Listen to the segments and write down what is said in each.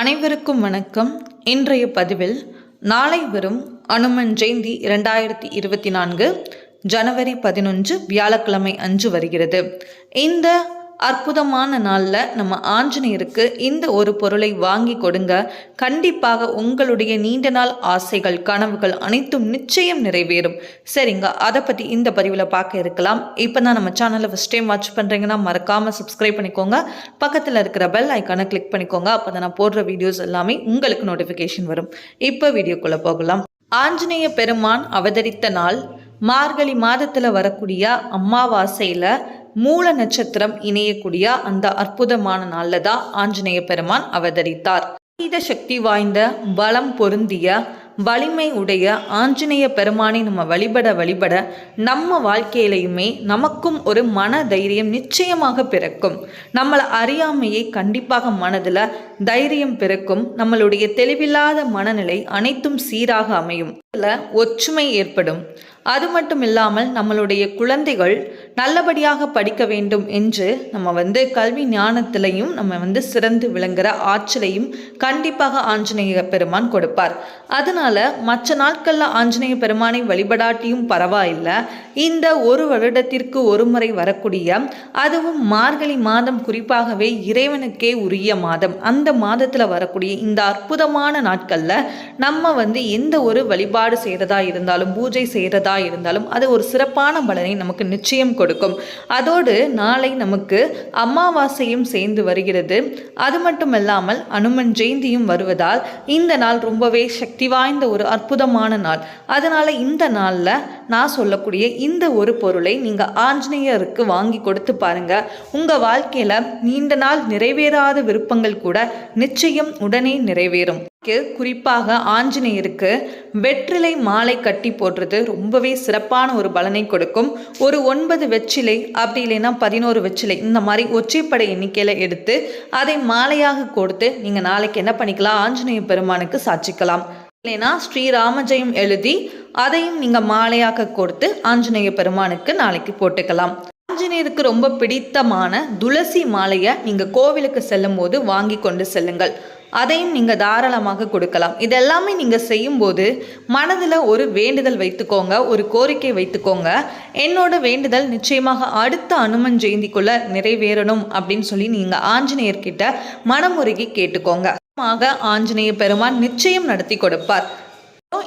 அனைவருக்கும் வணக்கம். இன்றைய பதிவில் நாளை வரும் அனுமன் ஜெயந்தி 2024 ஜனவரி 11 வியாழக்கிழமை அன்று வருகிறது. இந்த அற்புதமான நாளில் நம்ம ஆஞ்சநேயருக்கு இந்த ஒரு பொருளை வாங்கி கொடுங்க. கண்டிப்பாக உங்களுடைய நீண்ட நாள் ஆசைகள் கனவுகள் அனைத்தும் நிச்சயம் நிறைவேறும். சரிங்க, அதை பற்றி இந்த பதிவில் பார்க்க இருக்கலாம். இப்போ தான் நம்ம சேனலை ஃபஸ்ட் டைம் வாட்ச் பண்ணுறீங்கன்னா மறக்காமல் சப்ஸ்கிரைப் பண்ணிக்கோங்க. பக்கத்தில் இருக்கிற பெல் ஐக்கானை கிளிக் பண்ணிக்கோங்க. அப்போ தான் நான் போடுற வீடியோஸ் எல்லாமே உங்களுக்கு நோட்டிஃபிகேஷன் வரும். இப்போ வீடியோக்குள்ளே போகலாம். ஆஞ்சநேய பெருமான் அவதரித்த நாள் மார்கழி மாதத்தில் வரக்கூடிய அமாவாசையில் மூல நட்சத்திரம் இணையக்கூடிய அந்த அற்புதமான நாளில் தான் ஆஞ்சநேய பெருமான் அவதரித்தார். அதீத சக்தி வாய்ந்த பலம் பொருந்திய வலிமை உடைய ஆஞ்சநேய பெருமானை நம்ம வழிபட நம்ம வாழ்க்கையிலையுமே நமக்கும் ஒரு மன தைரியம் நிச்சயமாக பிறக்கும். நம்மளை அறியாமையே கண்டிப்பாக மனதில் தைரியம் பிறக்கும். நம்மளுடைய தெளிவில்லாத மனநிலை அனைத்தும் சீராக அமையும். ஒற்றுமை ஏற்படும். அது மட்டும் இல்லாமல் நம்மளுடைய குழந்தைகள் நல்லபடியாக படிக்க வேண்டும் என்று நம்ம கல்வி ஞானத்திலையும் நம்ம சிறந்து விளங்குற ஆற்றலையும் கண்டிப்பாக ஆஞ்சநேய பெருமான் கொடுப்பார். அதனால மற்ற நாட்களில் ஆஞ்சநேய பெருமானை வழிபடாட்டியும் பரவாயில்லை. இந்த ஒரு வருடத்திற்கு ஒரு முறை வரக்கூடிய, அதுவும் மார்கழி மாதம் குறிப்பாகவே இறைவனுக்கே உரிய மாதம், அந்த மாதத்தில் வரக்கூடிய இந்த அற்புதமான நாட்களில் நம்ம எந்த ஒரு வழிபாடு செய்கிறதா இருந்தாலும் பூஜை செய்கிறதா இருந்தாலும் அது ஒரு சிறப்பான பலனை நமக்கு நிச்சயம் கொடுக்கும். அதோடு நாளை நமக்கு அமாவாசையும் சேர்ந்து வருகிறது. அது மட்டுமல்லாமல் அனுமன் ஜெயந்தியும் வருவதால் இந்த நாள் ரொம்பவே சக்தி வாய்ந்த ஒரு அற்புதமான நாள். அதனால இந்த நாளில் நான் சொல்லக்கூடிய இந்த ஒரு பொருளை நீங்கள் ஆஞ்சநேயருக்கு வாங்கி கொடுத்து பாருங்க. உங்கள் வாழ்க்கையில் நீண்ட நாள் நிறைவேறாத விருப்பங்கள் கூட நிச்சயம் உடனே நிறைவேறும். குறிப்பாக ஆஞ்சநேயருக்கு வெற்றிலை மாலை கட்டி போடுறது ரொம்பவே சிறப்பான ஒரு பலனை கொடுக்கும். ஒரு 9 வெற்றிலை அப்படி இல்லைன்னா 11 வெற்றிலை இந்த மாதிரி ஒற்றைப்படை எண்ணிக்கையில் எடுத்து அதை மாலையாக கொடுத்து நீங்கள் நாளைக்கு என்ன பண்ணிக்கலாம், ஆஞ்சநேய பெருமானுக்கு சாட்சிக்கலாம். இல்லைன்னா ஸ்ரீராமஜெயம் எழுதி அதையும் நீங்கள் மாலையாக கொடுத்து ஆஞ்சநேய பெருமானுக்கு நாளைக்கு போட்டுக்கலாம். ஆஞ்சநேயருக்கு ரொம்ப பிடித்தமான துளசி மாலையை நீங்கள் கோவிலுக்கு செல்லும் போது வாங்கி கொண்டு செல்லுங்கள். அதையும் நீங்கள் தாராளமாக கொடுக்கலாம். இதெல்லாமே நீங்கள் செய்யும்போது மனதில் ஒரு வேண்டுதல் வைத்துக்கோங்க, ஒரு கோரிக்கை வைத்துக்கோங்க. என்னோட வேண்டுதல் நிச்சயமாக அடுத்த அனுமன் ஜெயந்திக்குள்ளே நிறைவேறணும் அப்படின்னு சொல்லி நீங்கள் ஆஞ்சநேயர்கிட்ட மனமுருகி கேட்டுக்கோங்க. ஆஞ்சநேய பெருமான் நிச்சயம் நடத்தி கொடுப்பார்.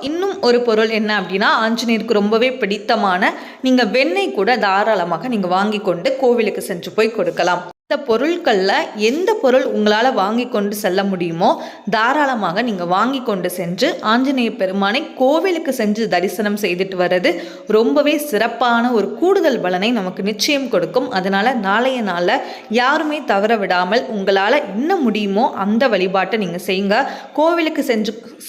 இன்னும் ஒரு பொருள் என்ன அப்படின்னா, ஆஞ்சநேயருக்கு ரொம்பவே பிடித்தமான நீங்கள் வெண்ணெய் கூட தாராளமாக நீங்கள் வாங்கி கொண்டு கோவிலுக்கு சென்று போய் கொடுக்கலாம். இந்த பொருட்களில் எந்த பொருள் உங்களால் வாங்கி கொண்டு செல்ல முடியுமோ தாராளமாக நீங்கள் வாங்கி கொண்டு சென்று ஆஞ்சநேய பெருமானை கோவிலுக்கு சென்று தரிசனம் செய்துட்டு வர்றது ரொம்பவே சிறப்பான ஒரு கூடுதல் பலனை நமக்கு நிச்சயம் கொடுக்கும். அதனால் நாளைய நாளில் யாருமே தவற விடாமல் உங்களால் என்ன முடியுமோ அந்த வழிபாட்டை நீங்கள் செய்யுங்க. கோவிலுக்கு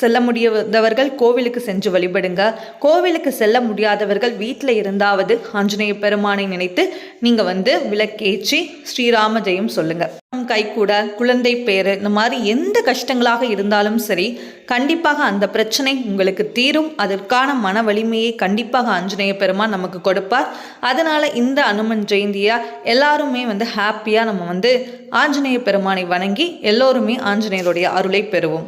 செல்ல முடியாதவர்கள் கோவிலுக்கு சென்று வழிபடுங்க. கோவிலுக்கு செல்ல முடியாதவர்கள் வீட்டில் இருந்தாவது ஆஞ்சநேய பெருமானை நினைத்து நீங்கள் விளக்கேற்றி ஸ்ரீராமஜெயம் சொல்லுங்க. கைகூட குழந்தை பேரு இந்த மாதிரி எந்த கஷ்டங்களாக இருந்தாலும் சரி, கண்டிப்பாக அந்த பிரச்சனை உங்களுக்கு தீரும். அதற்கான மன வலிமையை கண்டிப்பாக ஆஞ்சநேய பெருமான் நமக்கு கொடுப்பார். அதனால இந்த அனுமன் ஜெயந்தியா எல்லாருமே ஹாப்பியாக நம்ம ஆஞ்சநேய பெருமானை வணங்கி எல்லோருமே ஆஞ்சநேயருடைய அருளை பெறுவோம்.